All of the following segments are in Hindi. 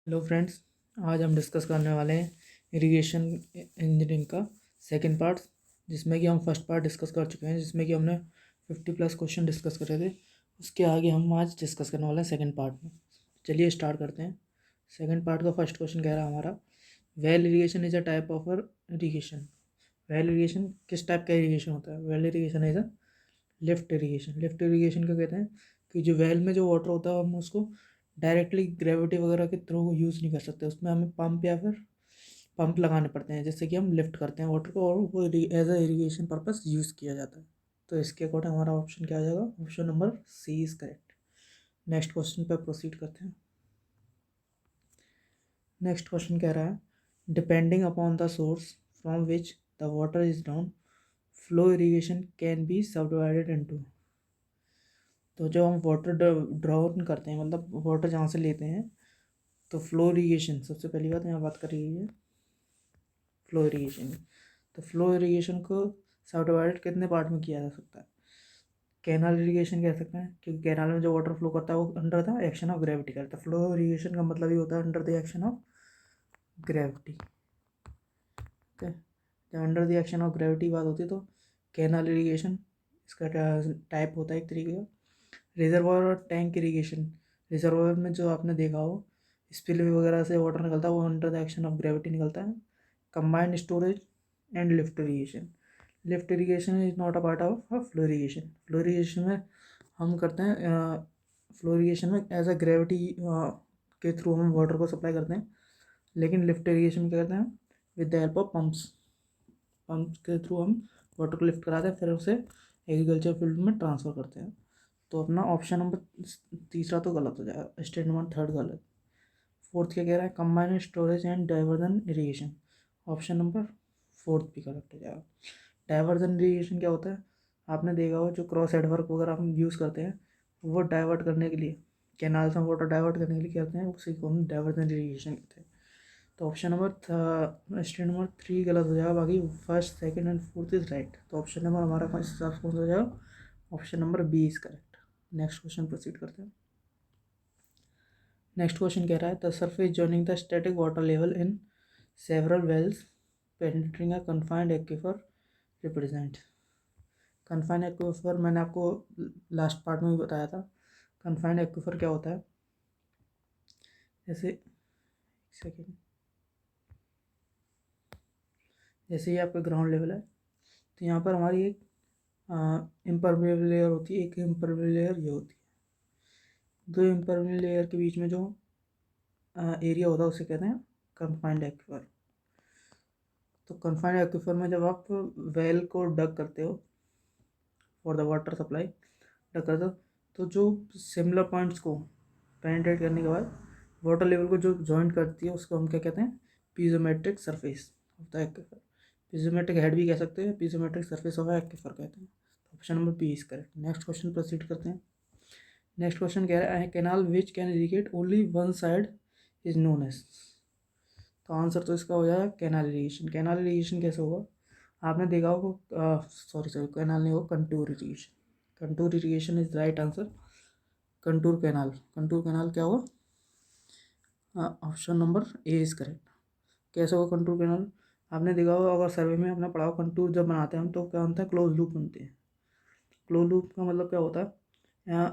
हेलो फ्रेंड्स, आज हम डिस्कस करने वाले हैं इरिगेशन इंजीनियरिंग का सेकंड पार्ट, जिसमें कि हम फर्स्ट पार्ट डिस्कस कर चुके हैं, जिसमें कि हमने 50+ क्वेश्चन डिस्कस करे थे। उसके आगे हम आज डिस्कस करने वाले हैं सेकंड पार्ट में। चलिए स्टार्ट करते हैं। सेकंड पार्ट का फर्स्ट क्वेश्चन कह रहा है हमारा, well irrigation is a type of irrigation. Well irrigation किस टाइप का इरीगेशन होता है? Well irrigation is a lift irrigation. Lift irrigation क्या कहते हैं कि जो वेल में जो वाटर होता है हम उसको डायरेक्टली ग्रेविटी वगैरह के थ्रू यूज़ नहीं कर सकते, उसमें हमें पंप या फिर पंप लगाने पड़ते हैं, जिससे कि हम लिफ्ट करते हैं वाटर को और वो as a irrigation purpose use किया जाता है। तो इसके अकॉर्डिंग हमारा ऑप्शन क्या आ जाएगा? Option number C is correct. Next question पर प्रोसीड करते हैं। नेक्स्ट क्वेश्चन कह रहा है, depending upon the source from which the water is down, flow irrigation can be subdivided into. तो जब हम वाटर ड्राउन करते हैं, मतलब वाटर जहाँ से लेते हैं, तो फ्लो इरीगेशन सबसे पहली बात यहाँ बात कर रही है फ्लो इरीगेशन। तो फ्लो इरीगेशन को सब डिवाइडेड कितने पार्ट में किया जा सकता है? कैनाल इरीगेशन कह सकते हैं, क्योंकि कैनाल में जो वाटर फ्लो करता है वो under the action of gravity करता है। फ्लो इरीगेशन का मतलब ही होता है under the action of gravity. Okay, जब under the action of gravity बात होती है तो कैनाल इरीगेशन इसका टाइप होता है एक तरीके का। रिजर्वायर और टैंक इरीगेशन, रिजर्वायर में जो आपने देखा हो स्पिलवे वगैरह से वाटर निकलता है, वो under the action of gravity निकलता है। Combined storage and lift irrigation. Lift irrigation is not a part of flow irrigation. Flow irrigation में हम करते हैं, फ्लो इरीगेशन में एज अ ग्रेविटी के थ्रू हम वाटर को सप्लाई करते हैं, लेकिन लिफ्ट इरीगेशन में क्या करते हैं? With the help of pumps, pumps के थ्रू हम वाटर को लिफ्ट कराते हैं, फिर उसे एग्रीकल्चर फील्ड में ट्रांसफ़र करते हैं। तो अपना ऑप्शन नंबर तीसरा तो गलत हो जाएगा, स्टेट नंबर थर्ड गलत। फोर्थ क्या कह रहा है? Combined storage and diversion irrigation, option number fourth भी करेक्ट हो जाएगा। डाइवर्जन इरीगेशन क्या होता है? आपने देखा हो जो क्रॉस हेडवर्क वगैरह हम यूज़ करते हैं, वो डाइवर्ट करने के लिए, कैनाल से वाटर डाइवर्ट करने के लिए क्या करते हैं, उसी को हम डाइवर्जन इरीगेशन कहते हैं। तो ऑप्शन नंबर स्टेट नंबर 3 गलत हो जाएगा, बाकी first second and fourth is right. तो ऑप्शन नंबर हमारा इस हिसाब से कौन सा हो जाएगा? Option number B is correct. Next question proceed करते हैं। नेक्स्ट क्वेश्चन कह रहा है, the surface joining the static water level in several wells penetrating a confined aquifer represent. Confined aquifer मैंने आपको लास्ट पार्ट में भी बताया था। कन्फाइंड एक्वीफर क्या होता है? जैसे सेकेंड, जैसे ये आपका ग्राउंड लेवल है, तो यहाँ पर हमारी एक इम्परमेबल लेयर होती है, एक इम्परमेबल लेयर ये होती है। दो इम्परमेबल लेयर के बीच में जो एरिया होता है उसे कहते हैं कन्फाइंड एक्वीफर। तो कन्फाइंड एक्वीफर में जब आप वेल को डग करते हो फॉर द वाटर सप्लाई, डग करते हो, तो जो सिमिलर पॉइंट्स को पेनिट्रेट करने के बाद वाटर लेवल को जो जॉइंट करती है उसको हम क्या कहते हैं? पीजोमेट्रिक surface of the aquifer. पीजोमेट्रिक head भी कह सकते हैं, पीजोमेट्रिक सरफेस ऑफ एक्वीफर कहते हैं। Option number B is correct. Next question proceed करते हैं। नेक्स्ट क्वेश्चन कह रहा है, canal which can irrigate only one side is known as. तो आंसर तो इसका हो जाएगा कैनाल इरीगेशन। कैनाल इरीगेशन कैसे होगा? आपने देखा होगा, सॉरी कैनाल नहीं होगा, contour irrigation. Contour irrigation is right answer. Contour canal, contour canal क्या होगा? Option number A is correct. कैसे होगा कंटूर कैनाल? आपने देखा होगा, अगर सर्वे में आपने पढ़ा हो, कंटूर जब बनाते हैं हम तो क्या होता है? क्लोज लूप बनते हैं। क्लोज लूप का मतलब क्या होता है?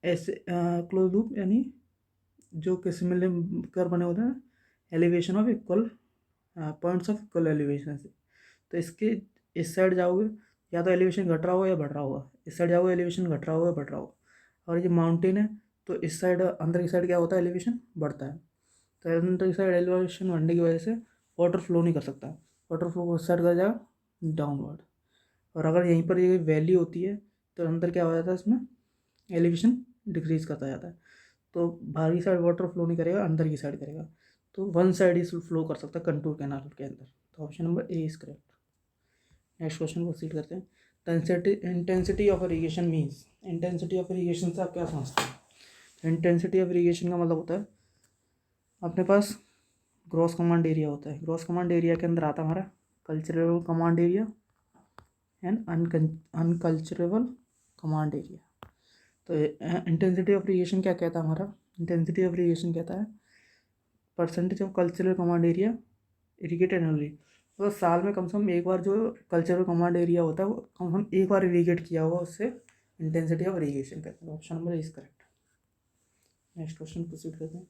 ऐसे क्लोज लूप यानी जो किसी मिलकर बने होते हैं elevation of equal points of equal elevation से। तो इसके इस साइड जाओगे या तो एलिवेशन घट रहा होगा या बढ़ रहा होगा, इस साइड जाओगे एलिवेशन घट रहा होगा या बढ़ रहा होगा। और ये माउंटेन है तो इस साइड अंदर की साइड क्या होता है? एलिवेशन बढ़ता है। तो अंदर की साइड एलिवेशन बढ़ने की वजह से वाटर फ्लो नहीं कर सकता, वाटर फ्लो उस साइड कर जाएगा डाउनवर्ड। और अगर यहीं पर ये वैली होती है तो अंदर क्या हो जाता है? इसमें एलिवेशन डिक्रीज करता जाता है, तो बाहर की साइड वाटर फ्लो नहीं करेगा, अंदर की साइड करेगा। तो वन साइड ही फ्लो कर सकता है कंटूर कैनाल के अंदर। तो option number A is correct. Next question proceed करते हैं। Intensity of irrigation means, intensity of irrigation से आप क्या समझते हैं? इंटेंसिटी ऑफ इरीगेशन का मतलब होता है अपने पास ग्रॉस कमांड एरिया होता है, ग्रॉस कमांड एरिया के अंदर आता है हमारा culturable command area and unculturable command area. तो इंटेंसिटी ऑफ इरीगेशन क्या कहता है हमारा? इंटेंसिटी ऑफ इरीगेशन कहता है percentage of cultural command area irrigated annually, मतलब साल में कम से कम एक बार जो कल्चरल कमांड एरिया होता है वो कम से कम एक बार इरीगेट किया हुआ, उससे इंटेंसिटी ऑफ इरीगेशन कहते हैं। Option number is correct. Next question proceed करते हैं।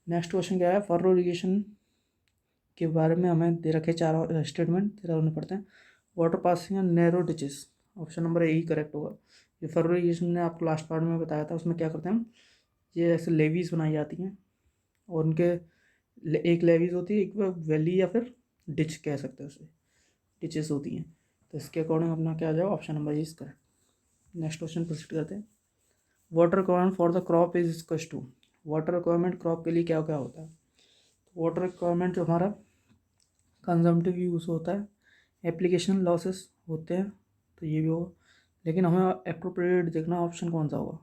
नेक्स्ट क्वेश्चन क्या है, फरो इरीगेशन के बारे में हमें दे रखे चार स्टेटमेंट, तेरह होने पड़ते हैं। Water passing and narrow ditches, option number A he correct होगा। ये फरो इरीगेशन ने आपको लास्ट पार्ट में बताया था, उसमें क्या करते हैं हम, ये ऐसे लेवीज बनाई जाती हैं और उनके एक लेवीज होती है, एक वैली या फिर डिच कह सकते हैं उसे, डिचेस होती हैं। तो इसके अकॉर्डिंग अपना क्या आ जाएगा, option number is correct. Next question proceed करते हैं। Water requirement for the crop is equals to, water requirement crop के लिए क्या क्या होता है। वाटर रिक्वायरमेंट जो हमारा कंजम्पटिव यूज़ होता है, एप्लीकेशन लॉसेस होते हैं, तो ये भी होगा, लेकिन हमें अप्रोप्रिएट देखना ऑप्शन कौन सा होगा।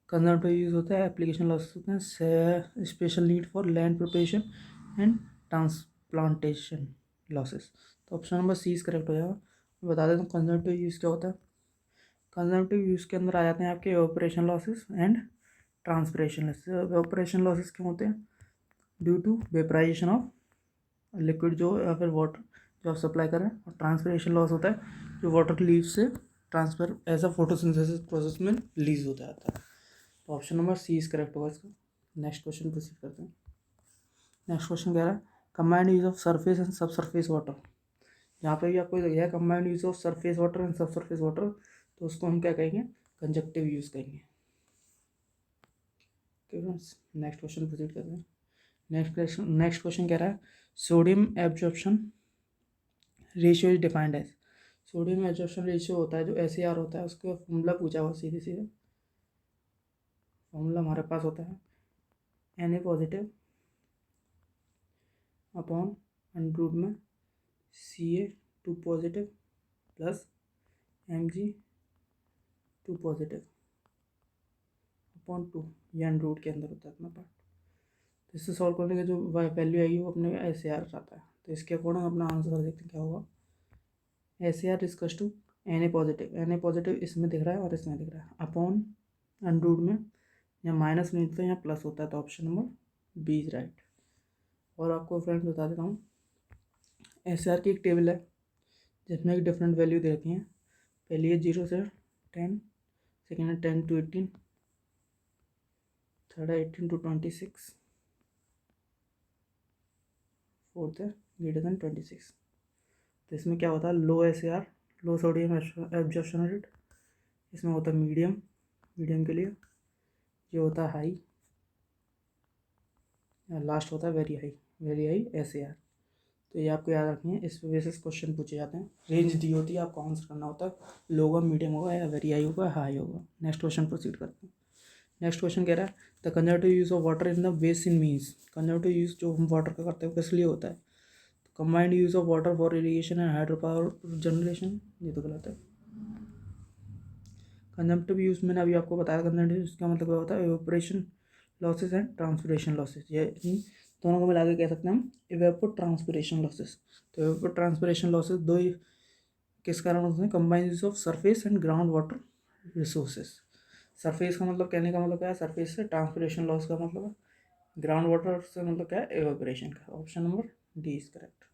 कंजम्पटिव यूज़ होता है, एप्लीकेशन लॉसेस होते हैं, special need for land preparation and transplantation losses, तो option number C is correct हो जाएगा। बता देता हूँ कंजम्पटिव यूज़ क्या होता है। कंजम्पटिव यूज़ के अंदर आ जाते हैं आपके evaporation losses and transpiration losses. Evaporation losses क्यों होते हैं, due to vaporization of liquid जो या फिर वाटर जो आप सप्लाई कर रहे हैं, और ट्रांसपिरेशन लॉस होता है जो वाटर लीव से transfer as a photosynthesis process में रिलीज होता जाता है। तो option number C is correct होगा इसका। नेक्स्ट क्वेश्चन प्रोसीड करते हैं। नेक्स्ट क्वेश्चन कह रहा है combined use of surface and subsurface water, यहाँ पे भी आपको दिया है combined use of surface water and subsurface water, तो उसको हम क्या कहेंगे, कंजक्टिव यूज कहेंगे। नेक्स्ट क्वेश्चन प्रोसीड करते हैं। नेक्स्ट क्वेश्चन कह रहा है sodium absorption ratio is defined as, sodium absorption ratio होता है जो SAR होता है, उसका फॉर्मूला पूछा हुआ सीधे सीधे। फॉर्मूला हमारे पास होता है Na पॉजिटिव अपॉन अंडर में Ca2 positive plus Mg2 positive upon 2, ये अंडर रूट के अंदर होता है अपना पार्ट। तो इससे सॉल्व करने का जो वैल्यू आएगी वो अपने SAR आता है, तो इसके अकॉर्डिंग अपना आंसर कर देखते हैं क्या होगा। SAR equals to Na positive इसमें दिख रहा है और इसमें दिख रहा है, अपॉन अंडर रूट में या माइनस नहीं होता है या प्लस होता है, तो option number B is right. और आपको फ्रेंड्स बता देता हूँ, SAR की एक टेबल है जिसमें एक डिफरेंट वैल्यू दे रखी हैं। पहली है 0 से 10, सेकेंड है 10 to 18, थर्ड है 18 to 26, फोर्थ है ग्रेटर देन 26। तो इसमें क्या होता है, लो SAR लो सोडियम एब्जॉर्प्शन रेट, इसमें होता है मीडियम के लिए ये होता है हाई, लास्ट होता है वेरी हाई SAR। तो ये आपको याद रखनी है, इस पे बेसिस क्वेश्चन पूछे जाते हैं। रेंज दी होती है, आपको आंसर करना होता है, लो होगा, मीडियम होगा, या वेरी हाई होगा, हाई होगा। नेक्स्ट क्वेश्चन प्रोसीड करते हैं। नेक्स्ट क्वेश्चन कह रहा है the conservative use of water in the basin means, conservative use जो हम वाटर का करते हैं किस लिए होता है, combined use of water for irrigation and hydro power generation, ये तो गलत है। कंजम्पटिव यूज मैंने अभी आपको बताया, कंजम्पटिव यूज का मतलब क्या होता है, evaporation losses and transpiration losses, ये दोनों को मिला के कह सकते हैं हम इवेपोर ट्रांसपिरेशन लॉसेस। तो इवेपोर ट्रांसपिरेशन लॉसेस दो ही किस कारण होते हैं, combined use of surface and ground water resources. Surface का मतलब कहने का मतलब क्या है, सरफेस से, ट्रांसपिरेशन लॉस का मतलब है ग्राउंड वाटर से, मतलब क्या है, एवेपोरेशन का। Option number D is correct.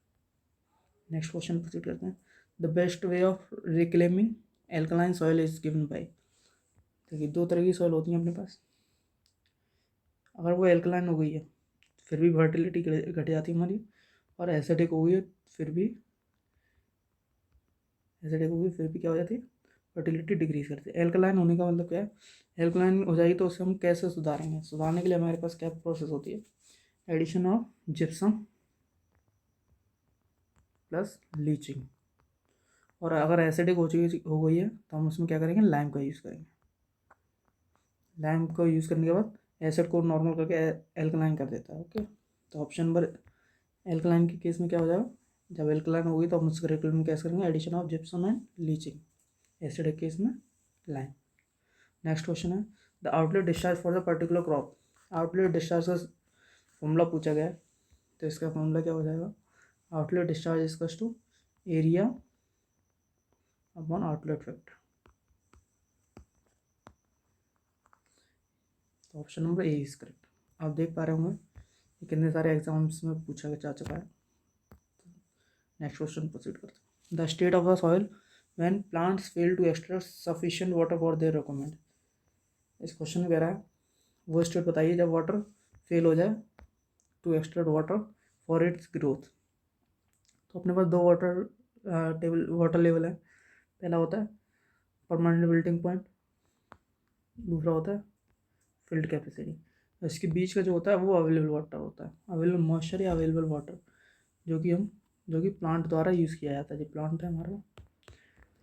Next question proceed करते हैं। The best way of reclaiming alkaline soil is given by, देखिए दो तरह की सॉइल होती हैं अपने पास, अगर वो एल्कलाइन हो गई है फिर भी फर्टिलिटी घट जाती है हमारी, और एसिडिक हो गई है फिर भी क्या हो जाती है, फर्टिलिटी डिक्रीज करती है। एल्कलाइन होने का मतलब क्या है, एल्कलाइन हो जाएगी तो उसे हम कैसे सुधारेंगे, सुधारने के लिए हमारे पास क्या प्रोसेस होती है, addition of gypsum plus leaching. और अगर एसिडिक हो गई है तो हम उसमें क्या करेंगे, लाइम का यूज़ करेंगे। लाइम को यूज़ करने के बाद एसिड को नॉर्मल करके एल्कलाइन कर देता है। ओके, तो ऑप्शन नंबर एल्कलाइन के केस में क्या हो जाएगा, जब एल्कलाइन होगी तो हम उसके रिक्वायरमेंट कैसे करेंगे, addition of gypsum and leaching, acidic case में लाइम। नेक्स्ट क्वेश्चन है the outlet discharge for the particular crop, outlet discharge का फॉर्मूला पूछा गया है, तो इसका फॉर्मूला क्या हो जाएगा, outlet discharge equals to area upon outlet factor. तो option number A is correct. आप देख पा रहे होंगे कितने सारे एग्जाम्स में पूछा जा चुका है। नेक्स्ट क्वेश्चन प्रोसीड करते हैं। The state of the soil when plants fail to extract sufficient water for their requirement. इस क्वेश्चन में कह रहा है वो स्टेट बताइए जब वाटर फेल हो जाए to extract water for its growth. तो अपने पास दो वाटर लेवल है। पहला होता है परमानेंट विल्टिंग पॉइंट, दूसरा होता है फिल्ड कैपेसिटी। इसके बीच का जो होता है वो अवेलेबल वाटर होता है, अवेलेबल मॉइस्चर या अवेलेबल वाटर जो कि प्लांट द्वारा यूज़ किया जाता है। जो प्लांट है हमारा,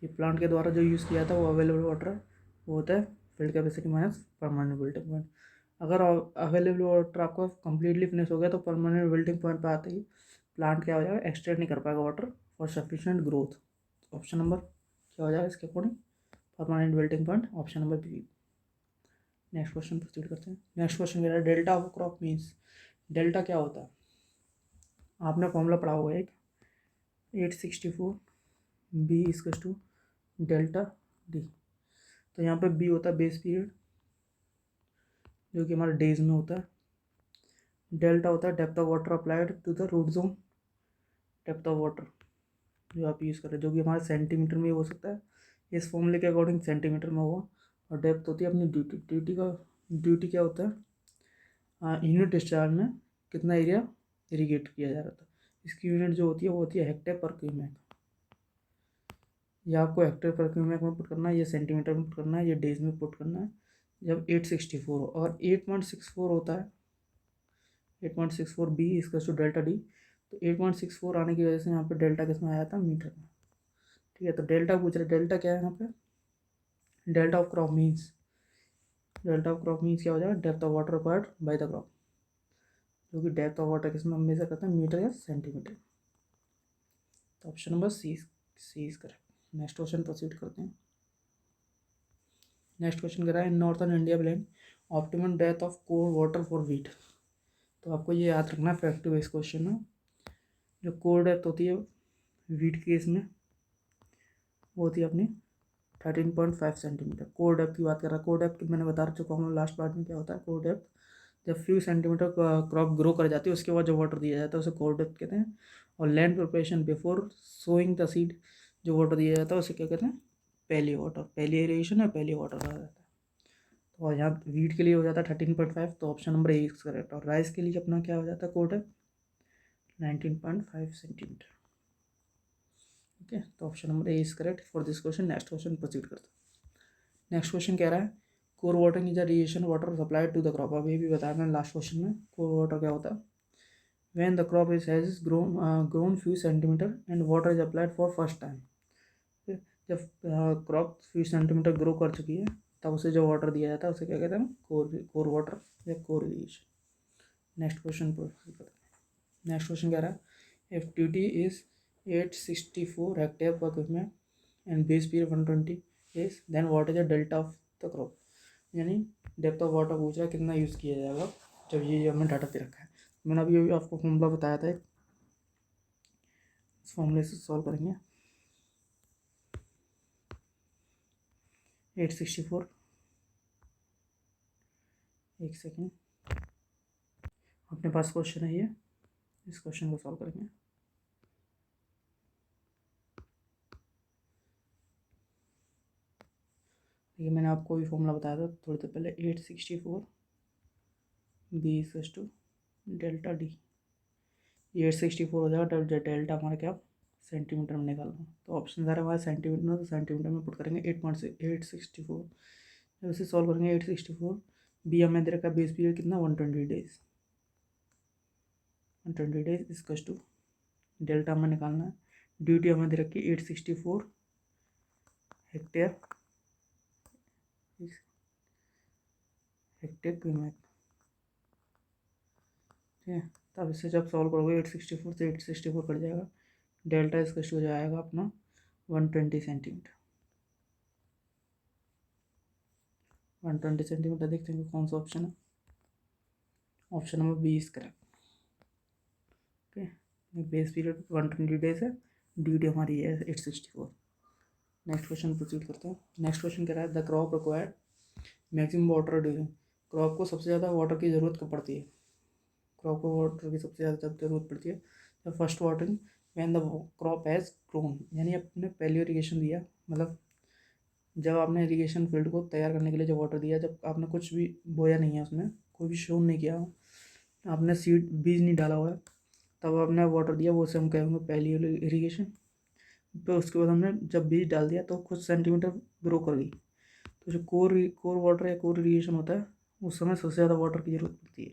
ये प्लांट के द्वारा जो यूज़ किया जाता है वो अवेलेबल वाटर है, वो होता है field capacity minus permanent wilting point. अगर अवेलेबल वाटर आपका कंप्लीटली फिनिश हो गया तो परमानेंट विल्टिंग पॉइंट पे आते ही प्लांट क्या हो जाएगा, एक्सट्रैक्ट नहीं कर पाएगा water for sufficient growth. Option number क्या हो जाएगा इसके according, permanent wilting point, option number B. Next question proceed करते हैं। नेक्स्ट क्वेश्चन कह रहा है delta of crop means. Delta क्या होता है, आपने फॉर्मूला पढ़ा होगा एक 864 B equals to delta D. तो यहाँ पे बी होता है बेस पीरियड जो कि हमारे डेज में होता है। डेल्टा होता है depth of water applied to the root zone. Depth of water जो आप यूज़ कर रहे हैं जो कि हमारे सेंटीमीटर में हो सकता है, इस फॉर्मूले के अकॉर्डिंग सेंटीमीटर में होगा। और डेप्थ होती है अपनी ड्यूटी क्या होता है, यूनिट डिस्चार्ज में कितना एरिया इरीगेट किया जा रहा था। इसकी यूनिट जो होती है वो होती है हेक्टेयर पर क्यूमेक। या आपको हेक्टेयर पर क्यूमेक में पुट करना है, या सेंटीमीटर में पुट करना है, या डेज में पुट करना है। जब 864 हो और 8.64 होता है, 8.64 बी इसका टू डेल्टा डी। तो 8.64 आने की वजह से यहाँ पे डेल्टा किस में आया था, मीटर में। ठीक है, तो डेल्टा पूछ रहे, डेल्टा क्या है यहाँ पे, delta of crop means. Delta of crop means क्या हो जाएगा, depth of water required by the crop, जो कि डेप्थ ऑफ वाटर किस में हम मेजर करते हैं, मीटर या सेंटीमीटर। तो option number C is correct. Next question proceed करते हैं। नेक्स्ट क्वेश्चन कह रहा है northern India blame optimum depth of kor water for wheat. तो आपको ये याद रखना है फैक्ट बेस क्वेश्चन है। जो कोर डेप्थ होती है वीट केस में वो होती है अपनी 13.5 सेंटीमीटर। कोर डेप्थ की बात कर रहा है। कोर डेप्थ मैंने बता चुका हूँ लास्ट पार्ट में क्या होता है। कोर डेप्थ जब फ्यू सेंटीमीटर क्रॉप ग्रो कर जाती है उसके बाद जो वाटर दिया जाता है उसे कोर डेप्थ कहते हैं। और land preparation before sowing the seed जो वाटर दिया जाता है उसे क्या कहते हैं, पहली वाटर, पहली एरिएशन या पहली वाटर कहा जाता है। तो यहाँ वीट के लिए हो जाता है 13.5, तो option number A is correct. और राइस के लिए अपना क्या हो जाता है, कोर डेप्थ 19.5 सेंटीमीटर। ओके, तो option number A is correct for this question. Next question proceed करते हैं। नेक्स्ट क्वेश्चन कह रहा है kor watering is irrigation water supplied to the crop. अभी भी बताया मैंने लास्ट क्वेश्चन में कोर वाटर क्या होता है, when the crop is has grown few centimetre and water is applied for first time. जब क्रॉप फ्यू सेंटीमीटर ग्रो कर चुकी है तब उसे जो वाटर दिया जाता है उसे क्या कहते हैं, कोर वाटर या kor irrigation. Next question proceed करते हैं। नेक्स्ट क्वेश्चन कह रहा है if duty is 864 hectare per cubic and base period 120 days then what is the delta of the crop. यानी डेप्थ ऑफ वाटर पूछ रहा है कितना यूज़ किया जाएगा जब ये हमने डाटा दे रखा है। मैंने अभी आपको फॉर्मूला बताया था, इस फॉर्मूले से सॉल्व करेंगे। 864, एक सेकेंड, अपने पास क्वेश्चन है ये, इस क्वेश्चन को सॉल्व करेंगे। देखिए मैंने आपको भी फॉर्मूला बताया था थोड़ी देर पहले, 864 B equals to delta D. 864 हो जाएगा, डेल्टा हमारा क्या सेंटीमीटर में निकालना। तो ऑप्शन सारे हमारे सेंटीमीटर में, तो सेंटीमीटर में पुट करेंगे 8.64। जब इसे सॉल्व करेंगे 864 बी हमें दे रखा है बेस पीरियड कितना 120 days, 120 days equals to delta हमें निकालना है। ड्यूटी हमें दे रखी है 864 हेक्टेयर क्यूमेक। ठीक है, तब इससे जब सॉल्व करोगे 864 से 864 कट जाएगा, डेल्टा इसका हो जाएगा अपना 120 सेंटीमीटर। 120 सेंटीमीटर देखते हैं कौन सा ऑप्शन है, option number B is correct. Okay, base period 120 days है, ड्यूटी हमारी है 864। नेक्स्ट क्वेश्चन प्रोसीड करते हैं। नेक्स्ट क्वेश्चन कह रहा है the crop required maximum water during. Crop को सबसे ज़्यादा वाटर की ज़रूरत कब पड़ती है, क्रॉप को वाटर की सबसे ज़्यादा जब जरूरत पड़ती है जब first watering when the crop has grown, यानी आपने पहले इरीगेशन दिया, मतलब जब आपने इरीगेशन फील्ड को तैयार करने के लिए जब वाटर दिया, जब आपने कुछ भी बोया नहीं है, उसमें कोई भी शोन नहीं किया, आपने सीड बीज नहीं डाला हुआ है, तब आपने वाटर दिया, वो से हम कहेंगे पहली इरीगेशन। तो उसके बाद हमने जब बीज डाल दिया तो कुछ सेंटीमीटर ग्रो कर गई, तो जो कोर वाटर या कोर इरीगेशन होता है उस समय सबसे ज़्यादा वाटर की जरूरत पड़ती है।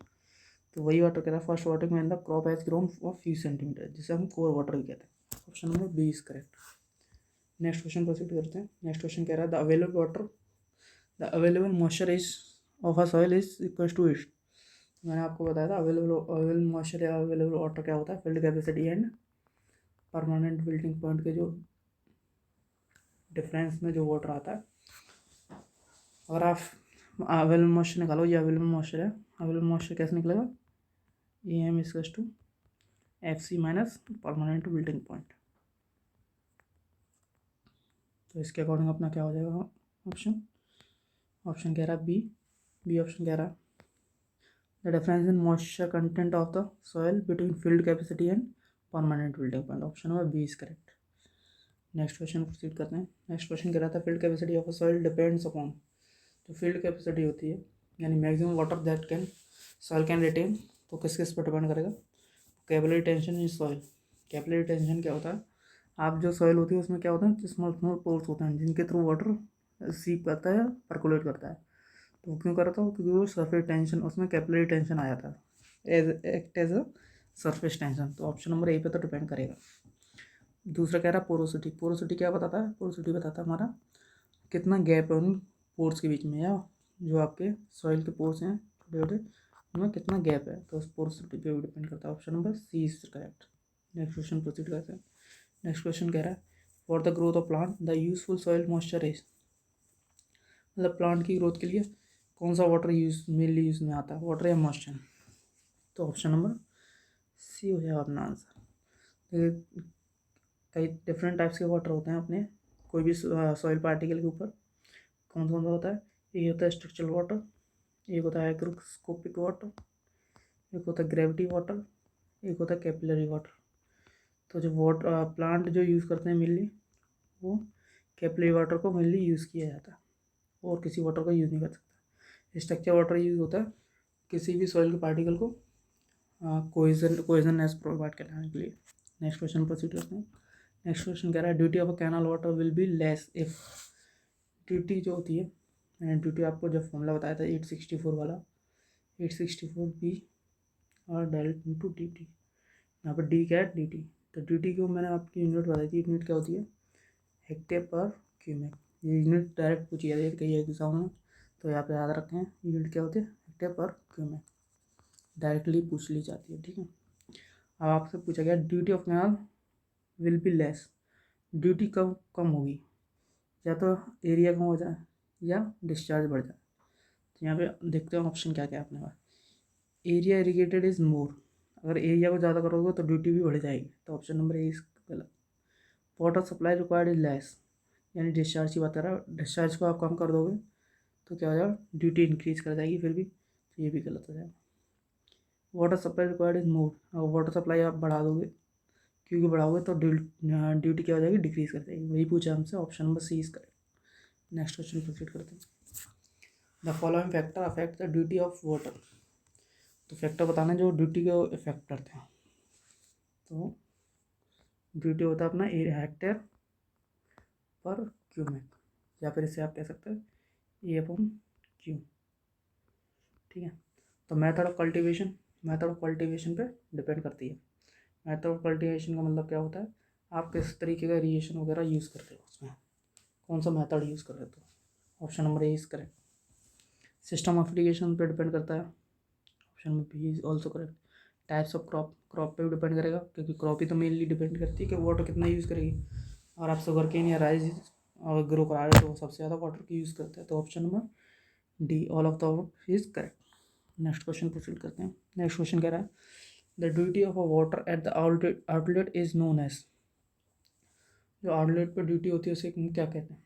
तो वही वाटर कह रहा है फर्स्ट वाटर में the crop has grown four few centimetre, जिसे हम कोर वाटर भी कहते हैं। Option number B is correct. Next question proceed करते हैं। नेक्स्ट क्वेश्चन कह रहा है the available moisture is of a soil is equal to it. मैंने आपको बताया था अवेलेबल मॉइस्चर या अवेलेबल वाटर क्या होता है, field capacity and permanent building point के जो डिफरेंस में जो वाटर आता है। अगर आप अवेलेबल मॉइस्चर निकालो, ये अवेलेबल मॉइस्चर है, अवेलेबल मॉइस्चर कैसे निकलेगा, A M equals to F C minus permanent building point. तो इसके अकॉर्डिंग अपना क्या हो जाएगा ऑप्शन, ऑप्शन कह रहा है बी ऑप्शन कह रहा है the difference in moisture content of the soil between field capacity and permanent building point. Option number B is correct. Next question proceed करते हैं। नेक्स्ट क्वेश्चन कह रहा था field capacity of a soil depends upon, जो फील्ड कैपेसिटी होती है यानी maximum water that can soil can retain, तो किस किस पर डिपेंड करेगा, capillary tension in soil. Capillary tension क्या होता है, आप जो सॉइल होती है उसमें क्या होता है, स्मॉल स्मॉल पोर्स होते हैं जिनके थ्रू वाटर सीप करता है, परकोलेट करता है। तो क्यों करता हो, क्योंकि वो सरफेस टेंशन, उसमें कैपिलरी टेंशन आया था as act as a surface tension. तो ऑप्शन नंबर ए पे तो डिपेंड करेगा। दूसरा कह रहा है पोरोसिटी। पोरोसिटी क्या बताता है, पोरोसिटी बताता है हमारा कितना गैप है उन पोर्स के बीच में, या जो आपके सॉइल के पोर्स हैं छोटे छोटे उनमें कितना गैप है, तो उस पोरोसिटी पे भी डिपेंड करता है। Option number C is correct. Next question proceed करते हैं। नेक्स्ट क्वेश्चन कह रहा है for the growth of plant the useful soil moisture is, मतलब प्लांट की ग्रोथ के लिए कौन सा वाटर मेनली यूज में आता है, वाटर या मॉइस्चर। तो ऑप्शन नंबर सी हो जाएगा अपना आंसर। देखिए कई डिफरेंट टाइप्स के वाटर होते हैं अपने कोई भी सॉइल पार्टिकल के ऊपर, कौन कौन सा होता है, एक होता है स्ट्रक्चरल वाटर, एक होता है हाइग्रोस्कोपिक वाटर, एक होता है ग्रेविटी वाटर, एक होता है कैपिलरी वाटर। तो जो वाटर प्लांट जो यूज़ करते हैं मेनली वो कैपिलरी वाटर को मेनली यूज़ किया जाता है और किसी वाटर को यूज़ नहीं कर सकता। स्ट्रक्चर वाटर यूज़ होता है किसी भी सॉइल के पार्टिकल को कोहेजननेस प्रोवाइड कराने के लिए। नेक्स्ट क्वेश्चन प्रोसीड करते हैं। नेक्स्ट क्वेश्चन कह रहा है duty of a canal water will be less if, duty जो होती है, मैंने ड्यूटी आपको जब फॉर्मूला बताया था 864 वाला, 864 बी और डेल इंटू डी टी, यहाँ पर डी क्या है डी टी। तो डी टी को मैंने आपकी यूनिट बताई थी, यूनिट क्या होती है हेक्टेयर पर क्यूबिक। ये यूनिट डायरेक्ट पूछी जाती है कई एग्जाम में, तो यहाँ पे याद रखें यूनिट क्या होती है हेक्टेयर पर क्यूबिक, डायरेक्टली पूछ ली जाती है। ठीक है, अब आपसे पूछा गया duty of canal will be less, duty कब कम होगी, या तो एरिया कम हो जाए या डिस्चार्ज बढ़ जाए। तो यहाँ पे देखते हैं ऑप्शन क्या क्या है अपने पास। एरिया इरीगेटेड इज़ मोर, अगर एरिया को ज़्यादा करोगे तो ड्यूटी भी बढ़ जाएगी, तो ऑप्शन नंबर ए इज गलत। Water supply required is less, यानी डिस्चार्ज की बात कर रहा है, डिस्चार्ज को आप कम कर दोगे तो क्या हो जाएगा ड्यूटी इंक्रीज कर जाएगी फिर भी, तो ये भी गलत हो जाएगा। Water supply required is more, अगर वाटर सप्लाई आप बढ़ा दोगे, क्योंकि बढ़ाओगे तो ड्यूटी क्या हो जाएगी डिक्रीज कर जाएगी, वही पूछा हमसे, option number C is correct. Next question proceed करते हैं। The following factor affect the duty of water, तो फैक्टर बताना जो ड्यूटी को इफेक्ट करते हैं। तो ड्यूटी होता है अपना हेक्टेयर पर क्यूबिक, या फिर इसे आप कह सकते हैं ए अपॉन क्यू। ठीक है, तो मेथड ऑफ कल्टीवेशन पे डिपेंड करती है। मेथड ऑफ कल्टीवेशन का मतलब क्या होता है, आप किस तरीके का इरीगेशन वगैरह यूज़ करते हो, उसमें कौन सा मेथड यूज़ कर रहे हो। Option number A is correct. System of irrigation पे डिपेंड करता है, option number B is also correct. Types of crop पे भी डिपेंड करेगा, क्योंकि क्रॉप ही तो मेनली डिपेंड करती है कि वाटर कितना यूज़ करेगी। और आप शुगर केन या राइस और ग्रो करा रहे हो तो सबसे ज़्यादा वाटर की यूज़ करते हैं, तो option number D all of the is correct. Next question proceed करते हैं। नेक्स्ट क्वेश्चन कह रहा है the duty of a water at the outlet is known as, जो आउटलेट पर ड्यूटी होती है उसे क्या कहते हैं,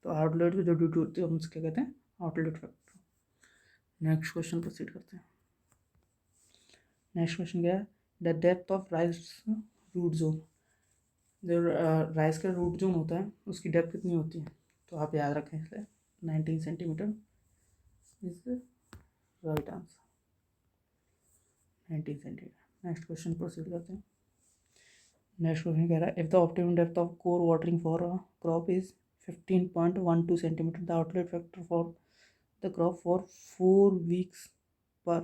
तो आउटलेट पर जो ड्यूटी होती है हम उसे क्या कहते हैं outlet factor. Next question proceed करते हैं। नेक्स्ट क्वेश्चन क्या है, the depth of rice root zone, जो राइस का रूट जोन होता है उसकी डेप्थ कितनी होती है, तो आप याद रखें इसलिए 19 centimetre is the right answer, 19 centimetre. Next question proceed करते हैं। नेक्स्ट क्वेश्चन कह रहा है, if the optimum depth of kor watering for a crop is 15.12 centimetre, the outlet factor for the crop for 4 weeks per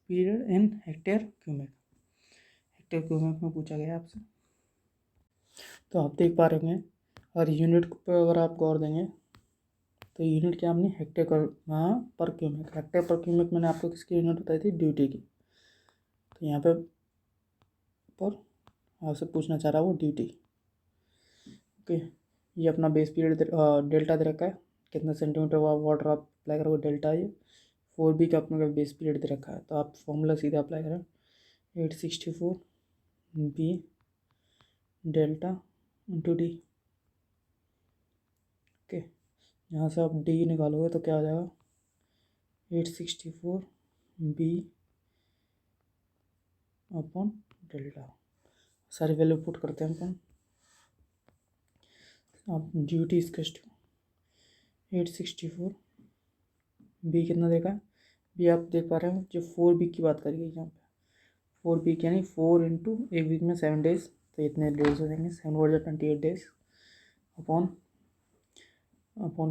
period in hectare cubic. Hectare cubic में पूछा गया आपसे, तो आप देख पा रहे हैं और यूनिट पर अगर आप गौर देंगे तो यूनिट क्या आपने hectare per cubic, hectare per cubic मैंने आपको किसकी यूनिट बताई थी, ड्यूटी की। तो यहाँ पर आपसे पूछना चाह रहा है वो ड्यूटी। ओके, ये अपना बेस पीरियड डेल्टा दे रखा है, कितना सेंटीमीटर वाटर आप अप्लाई करोगे, डेल्टा ये 4B का अपने बेस पीरियड दे रखा है, तो आप फॉर्मूला सीधे अप्लाई करें 864B delta into D. Okay, यहाँ से आप डी निकालोगे तो क्या हो जाएगा 864B अपॉन डेल्टा, सारी वैल्यू पुट करते हैं अपन। आप ड्यूटी इसकस टू 864B कितना देखा है, बी आप देख पा रहे हो जो 4B की बात करी गई यहाँ पे, 4 वीक यानी 4 इंटू एक वीक में 7 डेज, तो इतने डेज हो जाएंगे, 7 4 28 डेज अपॉन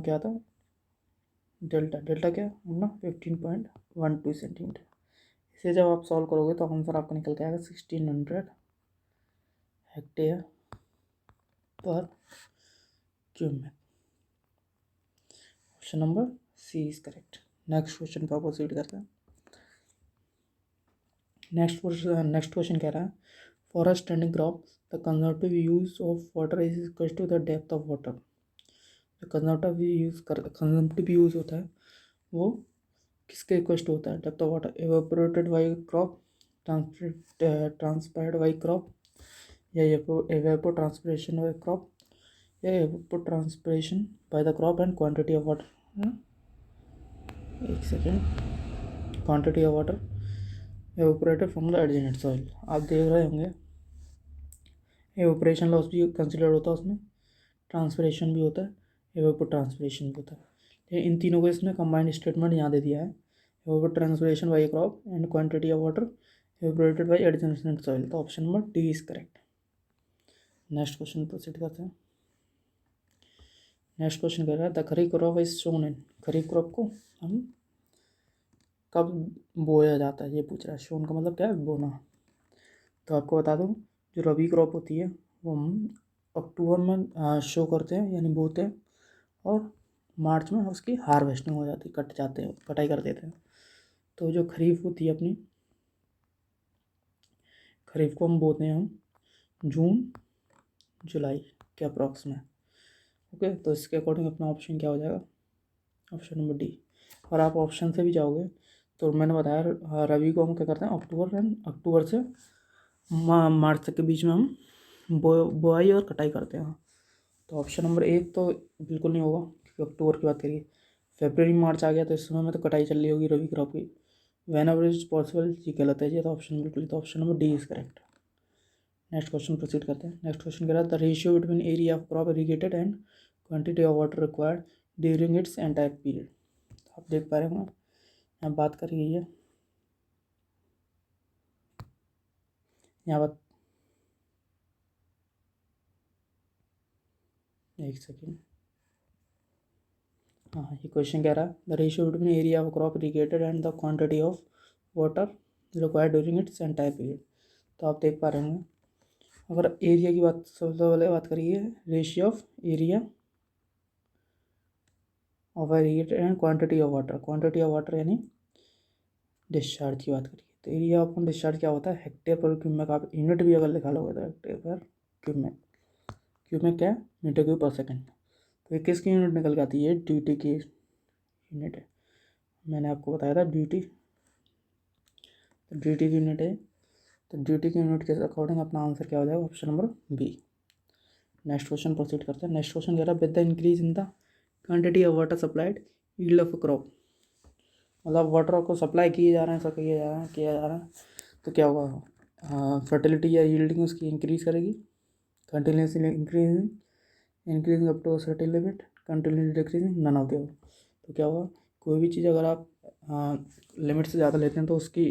क्या था डेल्टा, डेल्टा क्या ना 15.12 सेंटीमीटर। इसे जब आप सॉल्व करोगे तो आंसर आपका निकल के आएगा 1600 hectare per cubic. Option number C is correct. Next question पर प्रोसीड करते हैं। नेक्स्ट क्वेश्चन कह रहा है, for a standing crop the conservative use of water is equal to the depth of water. जो कंजर्वेटिव यूज होता है वो किसके इक्वल होता है, depth of water, evaporated by crop, transpired by crop, या एवेपो ट्रांसपिरेशन बाई क्रॉप, या evapotranspiration by the crop and quantity of water. एक second, quantity of water evaporated from the adjacent soil. आप देख रहे होंगे एवेपोरेशन लॉस भी कंसिडर होता है उसमें, ट्रांसपिरेशन भी होता है, एवेपो ट्रांसपिरेशन भी होता है। इन तीनों को इसने कंबाइंड स्टेटमेंट यहाँ दे दिया है, evapotranspiration by crop and quantity of water evaporated by adjacent soil, तो option number D is correct. Next question proceed करते हैं। नेक्स्ट क्वेश्चन कह रहा है, the kharif crop is sown in, kharif crop को हम कब बोया जाता है, ये पूछ रहा है। शोन का मतलब क्या है, बोना। तो आपको बता दूं जो रबी क्रॉप होती है वो हम अक्टूबर में शो करते हैं यानी बोते हैं, और मार्च में उसकी हार्वेस्टिंग हो जाती है, कट जाते हैं, कटाई कर देते हैं। तो जो खरीफ होती है अपनी, खरीफ को हम बोते हैं हम जून जुलाई के अप्रॉक्स में। ओके, तो इसके अकॉर्डिंग अपना ऑप्शन क्या हो जाएगा, ऑप्शन नंबर डी। और आप ऑप्शन से भी जाओगे तो मैंने बताया रबी को हम क्या करते हैं अक्टूबर से मार्च तक के बीच में हम बोआई और कटाई करते हैं। तो ऑप्शन नंबर एक तो बिल्कुल नहीं होगा क्योंकि अक्टूबर की बात करिए, फरवरी मार्च आ गया तो इस समय में तो कटाई चल रही होगी रबी क्रॉप की। वैन एवर इज पॉसिबल, ये गलत है, ये तो ऑप्शन बिल्कुल, तो option number D is correct. Next question proceed करते हैं। नेक्स्ट क्वेश्चन कह रहा है, the ratio between area of crop irrigated and quantity of water required during its entire period. आप देख पा रहे होंगे यहाँ बात करी गई है, यहाँ बात, एक सेकेंड, हाँ ये क्वेश्चन कह रहा है, the ratio between area of crop irrigated and the quantity of water required during its entire period. तो आप देख पा रहे होंगे, अगर एरिया की बात सबसे पहले बात करिए, ratio of area of irrigated and quantity of water यानी डिस्चार्ज की बात करिए, तो एरिया ऑफ डिस्चार्ज क्या होता है, हेक्टेयर पर क्यूबिक। आप यूनिट भी अगर लिखा लोगे तो हेक्टेयर पर क्यूबिक, क्यूबिक क्या है, मीटर क्यूब पर सेकेंड। तो ये किसकी यूनिट निकल के आती है, ड्यूटी की यूनिट है। मैंने आपको बताया था ड्यूटी, तो ड्यूटी की यूनिट है, तो ड्यूटी की यूनिट के अकॉर्डिंग अपना आंसर क्या हो जाएगा, option number B. Next question proceed करते हैं। नेक्स्ट क्वेश्चन कह रहा है, with the increase in the quantity of water supplied yield of crop, मतलब वाटर को सप्लाई किए जा रहे हैं, किया जा रहा है, तो क्या होगा, फर्टिलिटी या यील्डिंग उसकी इंक्रीज करेगी, continuously increasing up to certain limit, continuously decreasing none of the. तो क्या होगा, कोई भी चीज़ अगर आप लिमिट से ज़्यादा लेते हैं तो उसकी,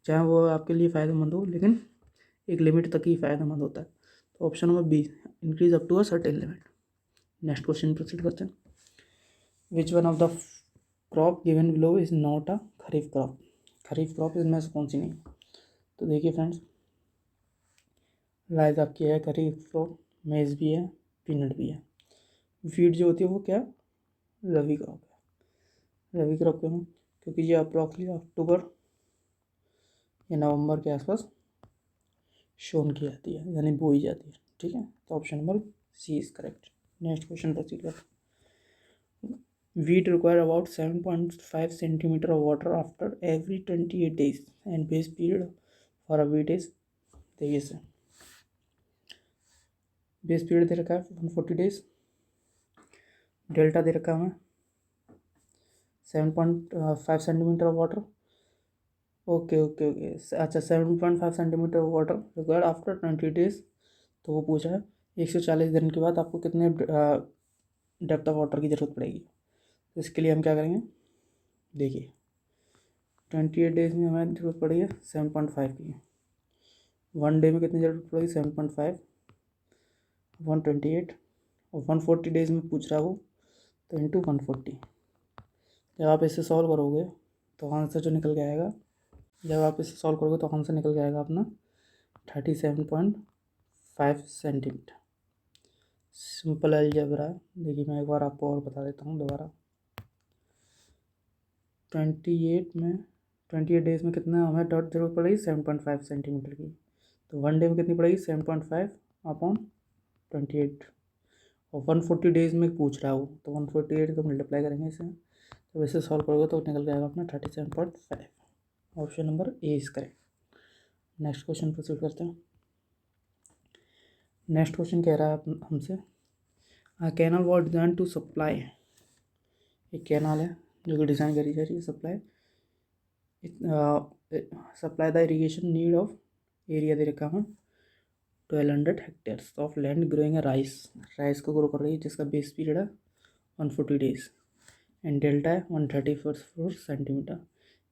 चाहे वो आपके लिए फ़ायदेमंद हो, लेकिन एक लिमिट तक ही फ़ायदेमंद होता है। तो option number B, increase up to a certain limit. Next question proceed करते हैं। Which one of the crop given below is not a kharif crop. Kharif crop इनमें से कौन सी नहीं। तो देखिए फ्रेंड्स, राइस आपकी है खरीफ क्रॉप, मेज़ भी है, पीनट भी है। वीट जो होती है वो क्या, रबी क्रॉप है। रबी क्रॉप क्यों, क्योंकि ये अप्रॉक्सिमेटली अक्टूबर या नवंबर के आसपास शोन की जाती है, यानी बोई जाती है। ठीक है, तो option number C is correct. Next question proceed करते हैं। Wheat require about 7.5 centimetre of water after every 28 days and base period for a wheat is. देखिए से बेस पीरियड दे रखा है 140 days, डेल्टा दे रखा है हमें 7.5 centimetre of water. Okay okay okay, अच्छा 7.5 centimetre water required after 20 days। तो वो पूछा है 140 दिन के बाद आपको कितने डेप्थ ऑफ वाटर की ज़रूरत पड़ेगी। तो इसके लिए हम क्या करेंगे, देखिए 28 days में हमें ज़रूरत पड़ी है 7.5 की, 1 डे में कितनी ज़रूरत पड़ेगी 7.5, 128, और 140 days में पूछ रहा है वो, तो इंटू 140। जब आप इसे सॉल्व करोगे तो आंसर जो निकल के आएगा, जब आप इसे सॉल्व करोगे तो आंसर निकल के आएगा अपना 37.5 सेंटीमीटर। सिंपल अलजेब्रा है। देखिए मैं एक बार आपको और बता देता हूँ दोबारा। 28 डेज में कितना हमें डॉट जरूरत पड़ेगी 7.5 सेंटीमीटर की। तो 1 डे में कितनी पड़ेगी 7.5 अपॉन 28, और 140 डेज में पूछ रहा हो तो 148 को मल्टीप्लाई करेंगे इसे, तो वैसे सॉल्व करोगे तो निकल जाएगा अपना 37.5। Option number A is correct. Next question proceed करते हैं। नेक्स्ट क्वेश्चन कह रहा है हमसे, canal was design to supply. एक कैनाल है जो कि डिज़ाइन करी जा रही है supply the irrigation need of area दे रखा है 1200 hectares of land growing rice. Rice को ग्रो कर रही है जिसका बेस पीरियड है 140 days एंड डेल्टा है 134 centimetre.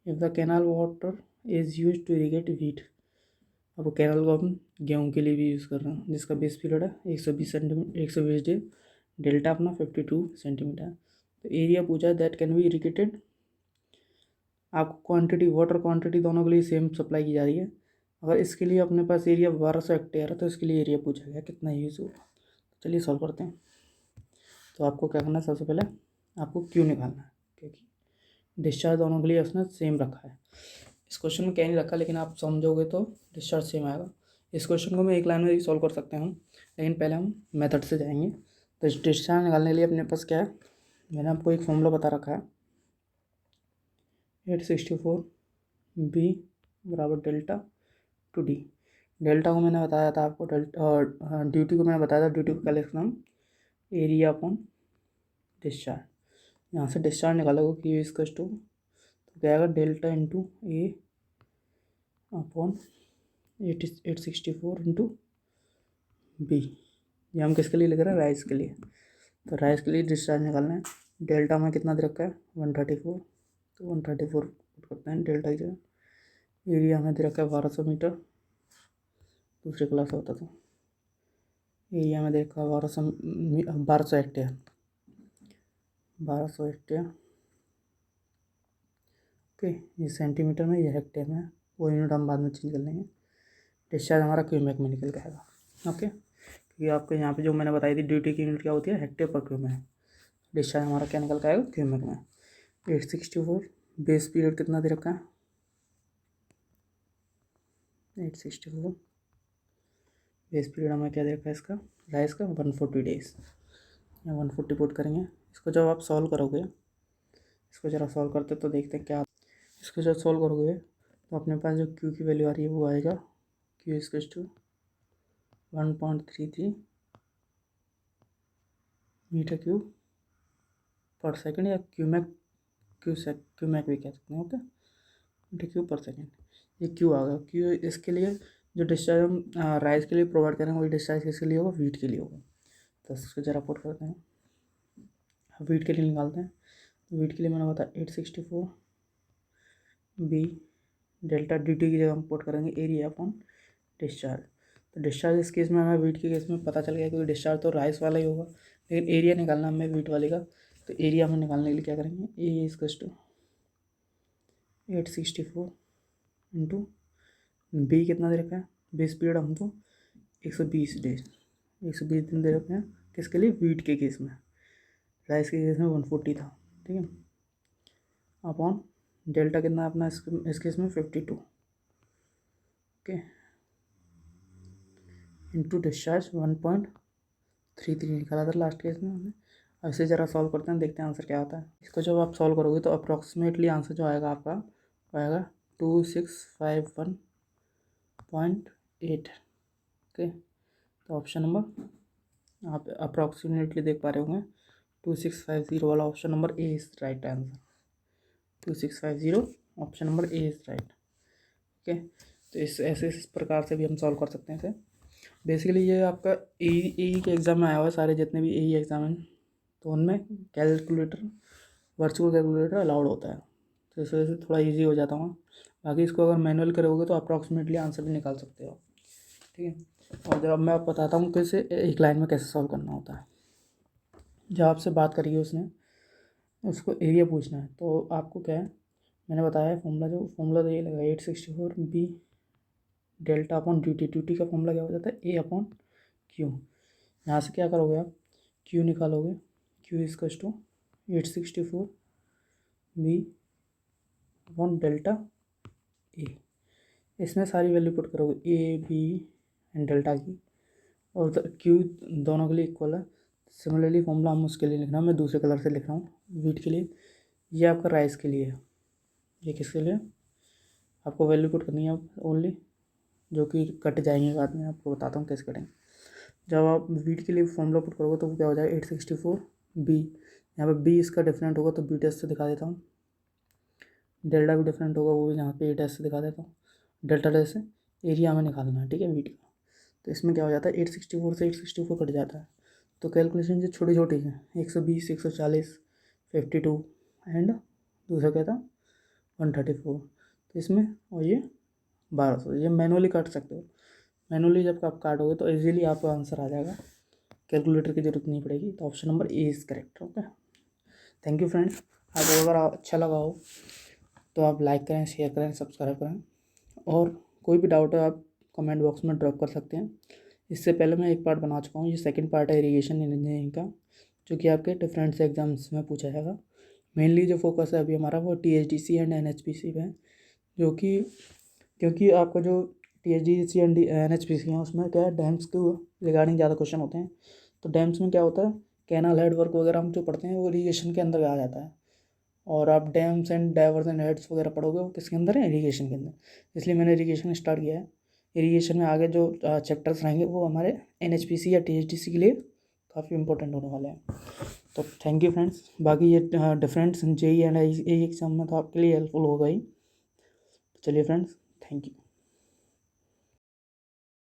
If the canal water is use to irrigate wheat. अब कैनाल को हम गेहूँ के लिए भी यूज़ कर रहे हैं जिसका बेस पीरियड है 120 सेंटीमीटर, 120 डे, डेल्टा अपना 52 सेंटीमीटर। तो एरिया पूछा है दैट कैन बी इरीगेटेड। आपको क्वांटिटी, वाटर क्वांटिटी दोनों के लिए सेम सप्लाई की जा रही है। अगर इसके लिए अपने पास एरिया 1200 हेक्टेयर है तो इसके लिए एरिया पूछा गया कितना यूज़ होगा। चलिए सॉल्व करते हैं। तो आपको क्या करना है, सबसे पहले आपको क्यू निकालना है, क्योंकि डिस्चार्ज दोनों के लिए उसने सेम रखा है। इस क्वेश्चन में क्या नहीं रखा, लेकिन आप समझोगे तो डिस्चार्ज सेम आएगा। इस क्वेश्चन को मैं एक लाइन में भी सॉल्व कर सकते हैं हम, लेकिन पहले हम मेथड से जाएंगे। तो इस डिस्चार्ज निकालने के लिए अपने पास क्या है, मैंने आपको एक फॉर्मूला बता रखा है 864 बी बराबर डेल्टा टू डी। डेल्टा को मैंने बताया था आपको, डेल्टा और ड्यूटी को मैंने बताया था, ड्यूटी को क्या लिखना हम, एरिया अपॉन डिस्चार्ज। यहाँ से डिस्चार्ज निकालोगे कि इसकस टू, तो क्या आएगा डेल्टा इंटू ए अपॉन 864 इंटू बी। ये हम किसके लिए लिख रहे हैं, राइस के लिए। तो राइस के लिए डिस्चार्ज निकालना है। डेल्टा में कितना दे रखा है 134, तो 134 पुट करते हैं डेल्टा की जगह। एरिया हमें दे रखा है 1200 मीटर, दूसरी क्लास होता था। एरिया में दे रखा है 1200 हेक्टेयर, 1200 हेक्टेयर। ओके, ये सेंटीमीटर में, ये हेक्टेयर में, वो यूनिट हम बाद में चेंज कर लेंगे। डिस्चार्ज हमारा क्यूमेक में निकल के आएगा। ओके, क्योंकि आपको यहाँ पे जो मैंने बताई थी ड्यूटी की यूनिट क्या होती है, हेक्टेयर पर क्यूमेक। डिस्चार्ज हमारा क्या निकल के आएगा, क्यूमेक में। 864, बेस पीरियड कितना दे रखा है 864, बेस पीरियड हमें क्या दे रखा है इसका, राइस का 140 days। 140 पुट करेंगे। इसको जब आप सॉल्व करोगे, इसको ज़रा सॉल्व करते तो देखते हैं क्या। इसको जब सॉल्व करोगे तो अपने पास जो क्यू की वैल्यू आ रही है वो आएगा Q equals to 1.33 metre cube per second, या क्यूमैक भी कह सकते हैं। Okay, metre cube per second. ये क्यू आ गया। क्यू इसके लिए जो डिस्चार्ज हम राइस के लिए प्रोवाइड करेंगे वही डिस्चार्ज किसके लिए होगा, वीट के लिए होगा। तो इसको जरा पुट करते हैं, वीट के लिए निकालते हैं। वीट के लिए मैंने बताया 864 बी डेल्टा डी टी की जगह हम पुट करेंगे एरिया अपॉन डिस्चार्ज। तो डिस्चार्ज इस केस में हमें वीट के केस में पता चल गया क्योंकि डिस्चार्ज तो राइस वाला ही होगा, लेकिन एरिया निकालना हमें वीट वाले का। तो एरिया हमें निकालने के लिए क्या करेंगे, ए इज टू 864 इंटू बी कितना दे रखा है, बेस पीरियड हमको 120 डेज, 120 दिन दे रखे हैं किसके लिए, वीट के केस में। राइस के केस में 140 था, ठीक है। अपॉन डेल्टा कितना अपना इस केस में 52, ओके, इंटू डिस्चार्ज 1.33 निकाला था लास्ट केस में हमने। अब इसे ज़रा सॉल्व करते हैं, देखते हैं आंसर क्या आता है। इसको जब आप सॉल्व करोगे तो अप्रॉक्सीमेटली आंसर जो आएगा आपका आएगा 2651.8, ओके। तो ऑप्शन नंबर आप अप्रॉक्सीमेटली देख पा रहे होंगे 2650 वाला option number A is right answer. 2650 option number A is right, okay. तो इस प्रकार से भी हम सॉल्व कर सकते हैं इसे। बेसिकली ये आपका ए के एग्ज़ाम में आया हुआ है, सारे जितने भी ए एग्ज़ाम हैं तो उनमें कैलकुलेटर, वर्चुअल कैलकुलेटर अलाउड होता है, तो इस वजह से थोड़ा इजी हो जाता हूँ। बाकी इसको अगर मैनुअल करोगे तो अप्रॉक्सीमेटली आंसर भी निकाल सकते हो, ठीक है। और जब मैं आपको बताता हूँ कैसे एक लाइन में कैसे सॉल्व करना होता है। जब आपसे बात करी है उसने, उसको एरिया पूछना है, तो आपको क्या है, मैंने बताया फॉर्मूला, जो फॉर्मूला तो ये लगा 864 B delta upon D T का फॉर्मूला क्या हो जाता है, ए अपॉन क्यू। यहाँ से क्या करोगे आप, क्यू निकालोगे, Q is to 864 B upon delta A. इसमें सारी वैल्यू पुट करोगे, ए बी एंड डेल्टा की, और क्यू दोनों के लिए इक्वल है। सिमिलरली फॉर्मूला हम उसके लिए लिखना, मैं दूसरे कलर से लिख रहा हूँ वीट के लिए। ये आपका राइस के लिए है, ये किसके लिए, आपको वैल्यू पुट करनी है ओनली, जो कि कट जाएंगे बाद में, आपको बताता हूँ कैसे कटेंगे। जब आप वीट के लिए फॉर्मूला पुट करोगे तो वो क्या हो जाएगा 864 बी, यहाँ पे बी इसका डिफरेंट होगा तो बी टेस्ट से दिखा देता हूँ। डेल्टा भी डिफरेंट होगा, वो भी यहाँ पे ए टेस्ट से दिखा देता हूँ। डेल्टा टेस्ट से एरिया हमें निकालना है, ठीक है, वीट का। तो इसमें क्या हो जाता है 864 से 864 कट जाता है, तो कैलकुलेशन जो छोटी छोटी है 120 140 52 एंड दूसरा क्या था 134, तो इसमें और ये 1200, ये मैनुअली काट सकते हो। मैनुअली जब आप काटोगे तो इजीली आपको आंसर आ जाएगा, कैलकुलेटर की ज़रूरत नहीं पड़ेगी। तो option number A is correct, okay. Thank you friends. आपको अगर अच्छा लगा हो तो आप लाइक करें, शेयर करें, सब्सक्राइब करें, और कोई भी डाउट है आप कमेंट बॉक्स में ड्रॉप कर सकते हैं। इससे पहले मैं एक पार्ट बना चुका हूँ, ये सेकंड पार्ट है इरिगेशन इंजीनियरिंग का, जो कि आपके डिफरेंट से एग्जाम्स में पूछा जाएगा। मेनली जो फोकस है अभी हमारा वो THDC एंड NHPC पे है, जो कि क्योंकि आपका जो THDC एंड NHPC है उसमें क्या है, डैम्स के रिगार्डिंग ज़्यादा क्वेश्चन होते हैं। तो डैम्स में क्या होता है, कैनाल हेड वर्क वगैरह हम जो पढ़ते हैं वो इरीगेशन के अंदर आ जाता है, और आप डैम्स एंड डाइवर्जन हेड्स वगैरह पढ़ोगे वो किसके अंदर है, इरीगेशन के अंदर। इसलिए मैंने इरीगेशन स्टार्ट किया है। इरीगेशन में आगे जो चैप्टर्स रहेंगे वो हमारे NHPC या THDC के लिए काफ़ी इंपॉर्टेंट होने वाले हैं। तो थैंक यू फ्रेंड्स। बाकी ये different JEE and AE exam में तो आपके लिए हेल्पफुल होगा ही। चलिए फ्रेंड्स, थैंक यू।